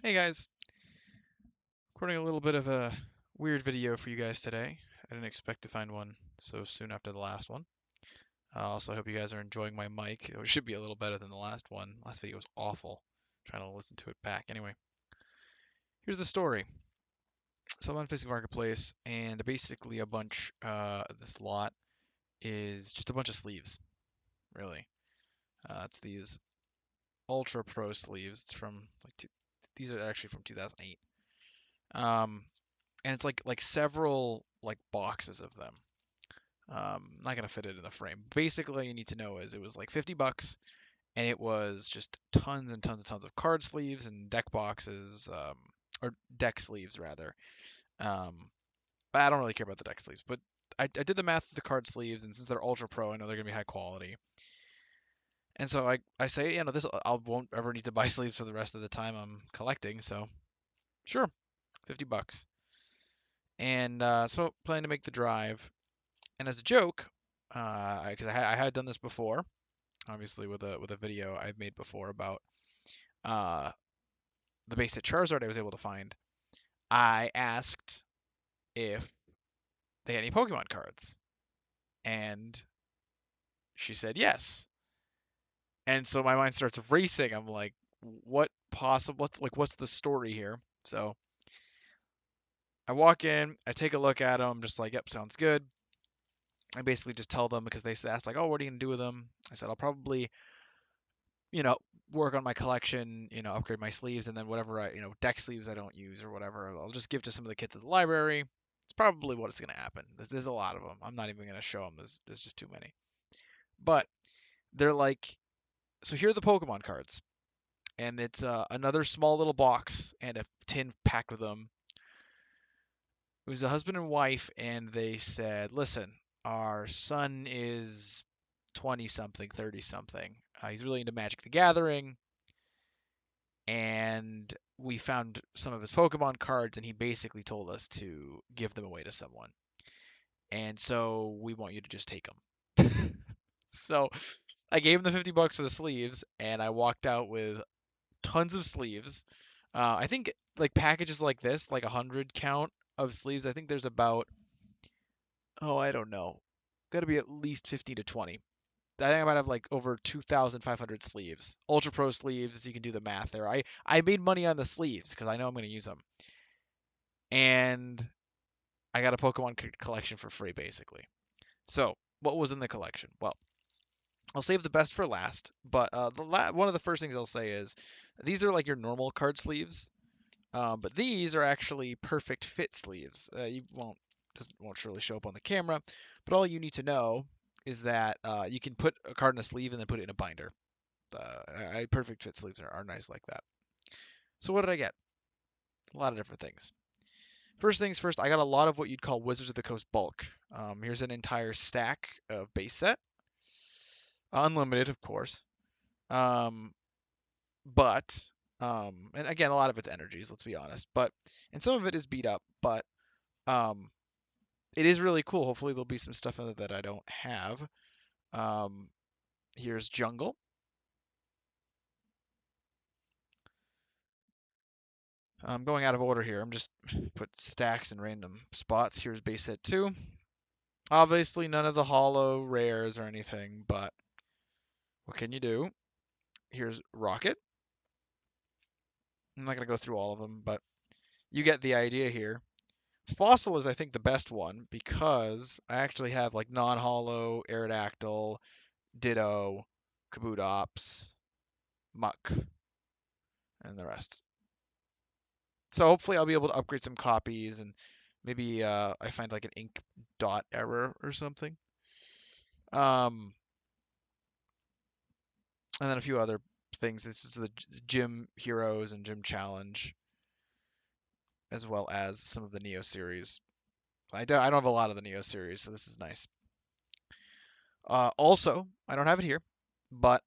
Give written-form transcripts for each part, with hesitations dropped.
Hey guys, recording a little bit of a weird video for you guys today. I didn't expect to find one so soon after the last one. I also hope you guys are enjoying my mic. It should be a little better than the last one. Last video was awful. Trying to listen to it back. Anyway, here's the story. So I'm on Facebook Marketplace, and basically this lot is just a bunch of sleeves, really. It's these Ultra Pro sleeves. It's from these are actually from 2008. And it's like several like boxes of them. Not gonna fit it in the frame. Basically, all you need to know is it was like 50 bucks, and it was just tons and tons and tons of card sleeves and deck boxes, or deck sleeves rather. Um, but I don't really care about the deck sleeves, but I did the math of the card sleeves, and since they're ultra pro, I know they're gonna be high quality. And so I say, this I won't ever need to buy sleeves for the rest of the time I'm collecting, so sure, 50 bucks. And so planning to make the drive, and as a joke, because I had done this before, obviously with a video I've made before about uh, the base hit Charizard I was able to find. I asked if they had any Pokemon cards, and she said yes. And so my mind starts racing. I'm like, what's the story here? So I walk in, I take a look at them, just like, yep, sounds good. I basically just tell them because they asked like, oh, what are you gonna do with them? I said I'll probably you know, work on my collection, upgrade my sleeves, and then whatever deck sleeves I don't use or whatever, I'll just give to some of the kids at the library. It's probably what is going to happen. There's a lot of them. I'm not even going to show them. There's just too many. But they're like, so here are the Pokemon cards, and it's another small little box and a tin packed with them. It was a husband and wife, and they said, listen, our son is 20 something, 30 something. He's really into Magic the Gathering, and we found some of his Pokemon cards, and he basically told us to give them away to someone. And so we want you to just take them. So I gave him the 50 bucks for the sleeves, and I walked out with tons of sleeves. I think like packages like this, like 100 count of sleeves. I think there's about, oh, I don't know, got to be at least 15 to 20. I think I might have like over 2,500 sleeves. Ultra Pro sleeves, you can do the math there. I made money on the sleeves because I know I'm going to use them. And I got a Pokemon collection for free, basically. So, what was in the collection? Well, I'll save the best for last, but one of the first things I'll say is these are like your normal card sleeves, but these are actually perfect fit sleeves. You won't really show up on the camera, but all you need to know is that you can put a card in a sleeve and then put it in a binder. Perfect fit sleeves are nice like that. So what did I get? A lot of different things. First things first, I got a lot of what you'd call Wizards of the Coast bulk. Here's an entire stack of base set, unlimited, of course. Um, but and again, a lot of it's energies. Let's be honest. But and some of it is beat up, but um, it is really cool. Hopefully, there'll be some stuff in it that I don't have. Um, here's Jungle. I'm going out of order here. I'm just put stacks in random spots. Here's base set 2. Obviously, none of the hollow rares or anything, but what can you do? Here's Rocket. I'm not going to go through all of them, but you get the idea here. Fossil is, I think, the best one because I actually have like non-hollow, Aerodactyl, Ditto, Kabutops, Muck, and the rest. So hopefully I'll be able to upgrade some copies and maybe I find like an ink dot error or something. Um, and then a few other things. This is the Gym Heroes and Gym Challenge, as well as some of the Neo series. I don't have a lot of the Neo series, so this is nice. Also, I don't have it here, but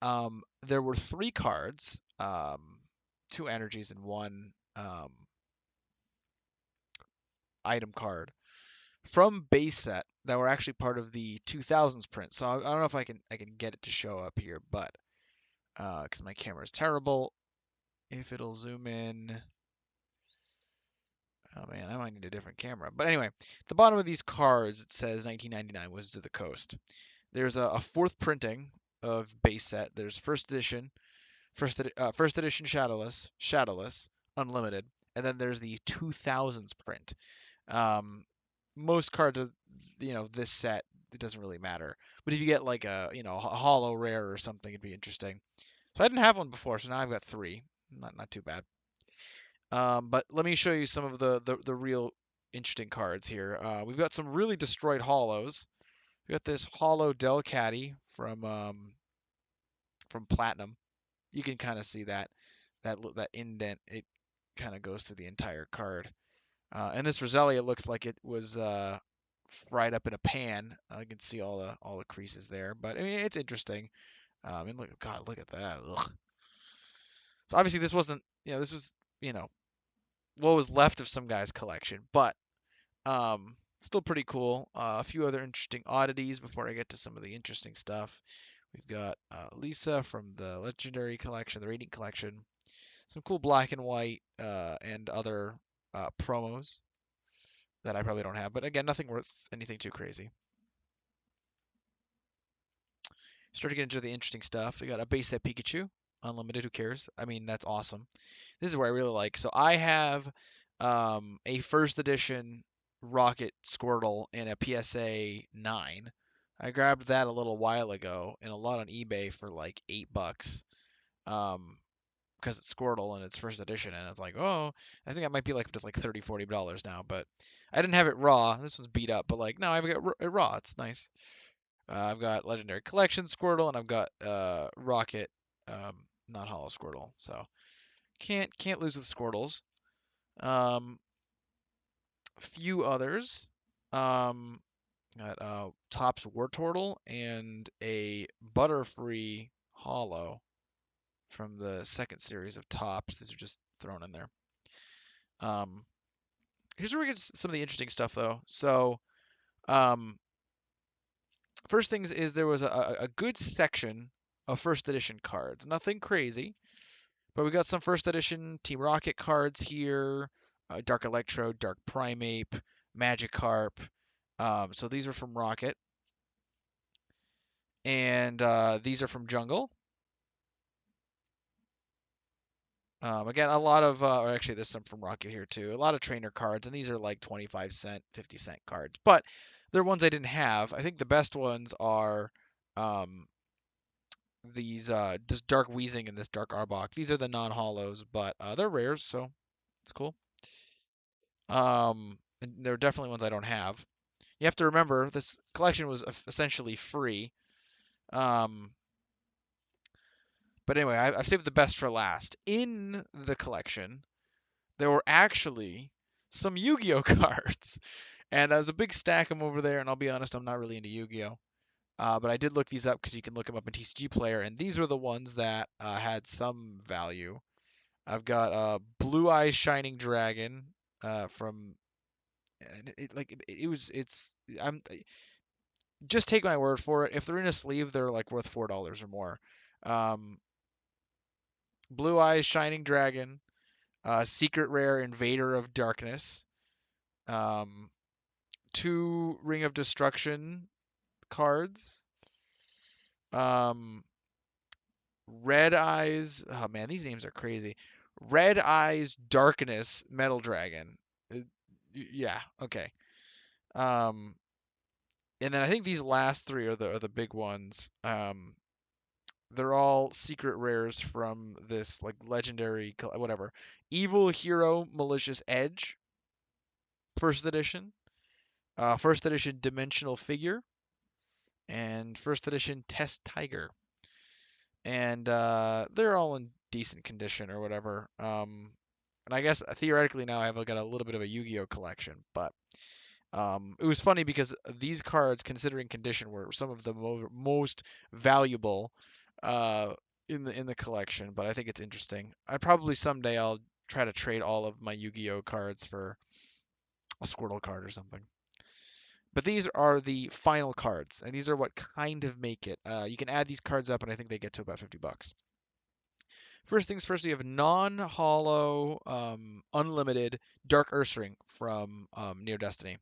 there were 3 cards, 2 energies and 1 item card from base set that were actually part of the 2000s print. So I don't know if I can get it to show up here, but because my camera is terrible, if it'll zoom in. Oh man, I might need a different camera. But anyway, the bottom of these cards it says 1999 Wizards of the Coast. There's a fourth printing of base set. There's first edition, first edition Shadowless, Unlimited, and then there's the 2000s print. Um, most cards of this set it doesn't really matter. But if you get like a hollow rare or something, it'd be interesting. So I didn't have one before, so now I've got three. Not too bad. But let me show you some of the real interesting cards here. We've got some really destroyed hollows. We got this hollow Delcatty from Platinum. You can kind of see that indent. It kind of goes through the entire card. And this Roselia looks like it was fried up in a pan. I can see all the creases there, but I mean it's interesting. And look, God, look at that. Ugh. So obviously this wasn't, this was, you know, what was left of some guy's collection, but still pretty cool. A few other interesting oddities before I get to some of the interesting stuff. We've got Lisa from the Legendary Collection, the Radiant Collection. Some cool black and white and other promos that I probably don't have, but again, nothing worth anything too crazy. Start to get into the interesting stuff. We got a base set Pikachu, unlimited. Who cares? I mean, that's awesome. This is where I really like. So I have a first edition Rocket Squirtle in a PSA 9. I grabbed that a little while ago in a lot on eBay for like $8. Um, because it's Squirtle and it's first edition, and it's like, oh, I think that might be like just like $30-$40 now. But I didn't have it raw. This one's beat up, but like, no, I've got it raw. It's nice. I've got Legendary Collection Squirtle, and I've got Rocket, not Hollow Squirtle. So can't lose with Squirtles. Um, few others. Um, got Topps Wartortle and a Butterfree Hollow from the second series of Topps. These are just thrown in there. Um, here's where we get some of the interesting stuff, though. So, um, first things is there was a good section of first edition cards. Nothing crazy, but we got some first edition Team Rocket cards here. Dark Electro, Dark Primeape, Magikarp. So these are from Rocket, and these are from Jungle. Again, a lot of, or actually, there's some from Rocket here too. A lot of trainer cards, and these are like 25-cent, 50-cent cards, but they're ones I didn't have. I think the best ones are um, these this Dark Weezing and this Dark Arbok. These are the non-hollows, but they're rares, so it's cool. And they're definitely ones I don't have. You have to remember this collection was essentially free. Um, but anyway, I've saved the best for last. In the collection, there were actually some Yu-Gi-Oh cards, and there's a big stack of them over there. And I'll be honest, I'm not really into Yu-Gi-Oh. But I did look these up because you can look them up in TCG Player, and these were the ones that had some value. I've got Blue Eyes Shining Dragon from it's I'm just take my word for it. If they're in a sleeve, they're like worth $4 or more. Um, Blue Eyes Shining Dragon, Secret Rare Invader of Darkness, um, two Ring of Destruction cards, um, Red Eyes. Oh man, these names are crazy. Red Eyes Darkness Metal Dragon. Uh, yeah, okay. Um, and then I think these last three are the big ones. They're all secret rares from this like legendary whatever. Evil Hero Malicious Edge, first edition. First edition Dimensional Figure, and first edition Test Tiger. And they're all in decent condition or whatever. And I guess theoretically now I've got a little bit of a Yu-Gi-Oh collection, but it was funny because these cards, considering condition, were some of the most valuable uh, in the collection. But I think it's interesting. I probably someday I'll try to trade all of my Yu-Gi-Oh cards for a Squirtle card or something. But these are the final cards, and these are what kind of make it. You can add these cards up, and I think they get to about $50. First things first, we have non-holo, unlimited Dark Ursaring from Neo Destiny.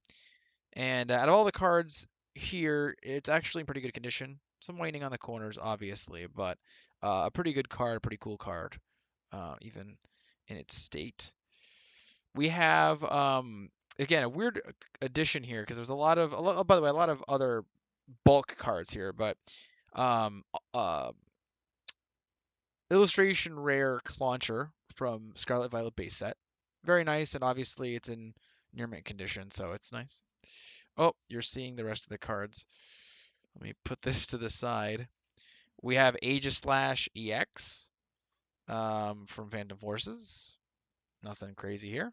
And out of all the cards here, it's actually in pretty good condition. Some whitening on the corners, obviously, but a pretty good card, pretty cool card, even in its state. We have again a weird addition here because there's by the way, a lot of other bulk cards here, but um, uh, illustration rare Clauncher from Scarlet Violet base set. Very nice, and obviously it's in near mint condition, so it's nice. Oh, you're seeing the rest of the cards. Let me put this to the side. We have Aegislash EX from Phantom Forces. Nothing crazy here.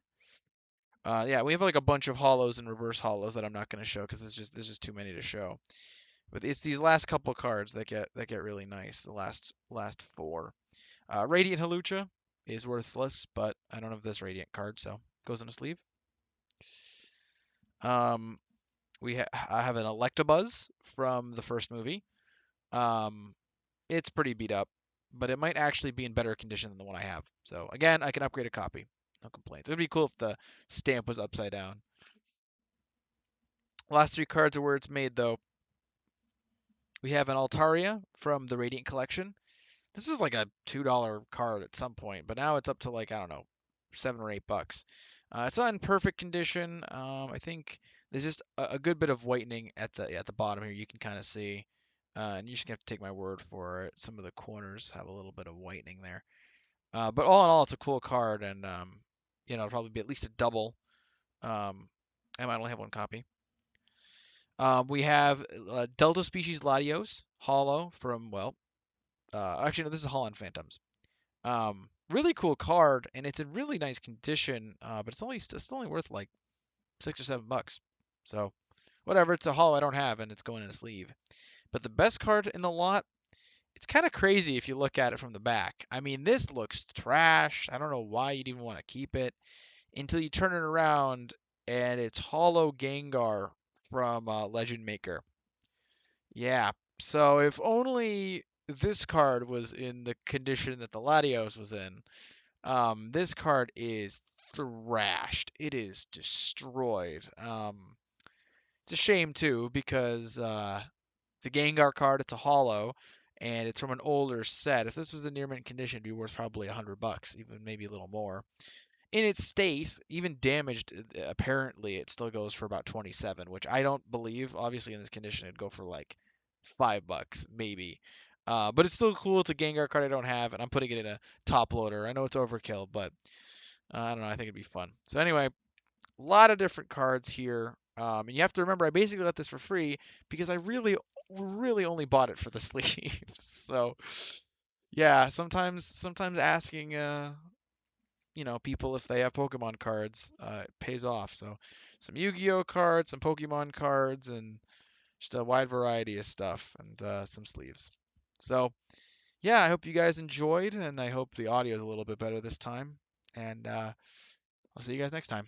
Yeah, we have like a bunch of hollows and reverse hollows that I'm not going to show because there's just too many to show. But it's these last couple cards that get really nice. The last four. Radiant Halucha is worthless, but I don't have this Radiant card, so goes in a sleeve. Um, I have an Electabuzz from the first movie. Um, it's pretty beat up, but it might actually be in better condition than the one I have. So again, I can upgrade a copy. No complaints. It would be cool if the stamp was upside down. Last three cards are where it's made, though. We have an Altaria from the Radiant Collection. This was like a $2 card at some point, but now it's up to like, I don't know, $7 or $8. It's not in perfect condition. I think there's just a good bit of whitening at the bottom here. You can kind of see, and you're just gonna have to take my word for it. Some of the corners have a little bit of whitening there. But all in all, it's a cool card, and it'll probably be at least a double. I might only have one copy. We have Delta Species Latios, Hollow from, well, actually, no, this is Holland Phantoms. Really cool card, and it's in really nice condition, but it's only worth like $6 or $7. So, whatever, it's a hollow I don't have, and it's going in a sleeve. But the best card in the lot, it's kind of crazy if you look at it from the back. I mean, this looks trash. I don't know why you'd even want to keep it until you turn it around, and it's Hollow Gengar from Legend Maker. Yeah. So if only this card was in the condition that the Latios was in, this card is thrashed. It is destroyed. It's a shame too because it's a Gengar card. It's a hollow, and it's from an older set. If this was in near mint condition, it'd be worth probably $100, even maybe a little more. In its state, even damaged, apparently it still goes for about 27, which I don't believe. Obviously, in this condition, it'd go for like $5, maybe. But it's still cool. It's a Gengar card I don't have, and I'm putting it in a top loader. I know it's overkill, but I don't know. I think it'd be fun. So anyway, a lot of different cards here. And you have to remember, I basically got this for free because I really only bought it for the sleeves. So yeah, sometimes asking people if they have Pokemon cards, it pays off. So some Yu-Gi-Oh cards, some Pokemon cards, and just a wide variety of stuff, and some sleeves. So yeah, I hope you guys enjoyed, and I hope the audio is a little bit better this time. And I'll see you guys next time.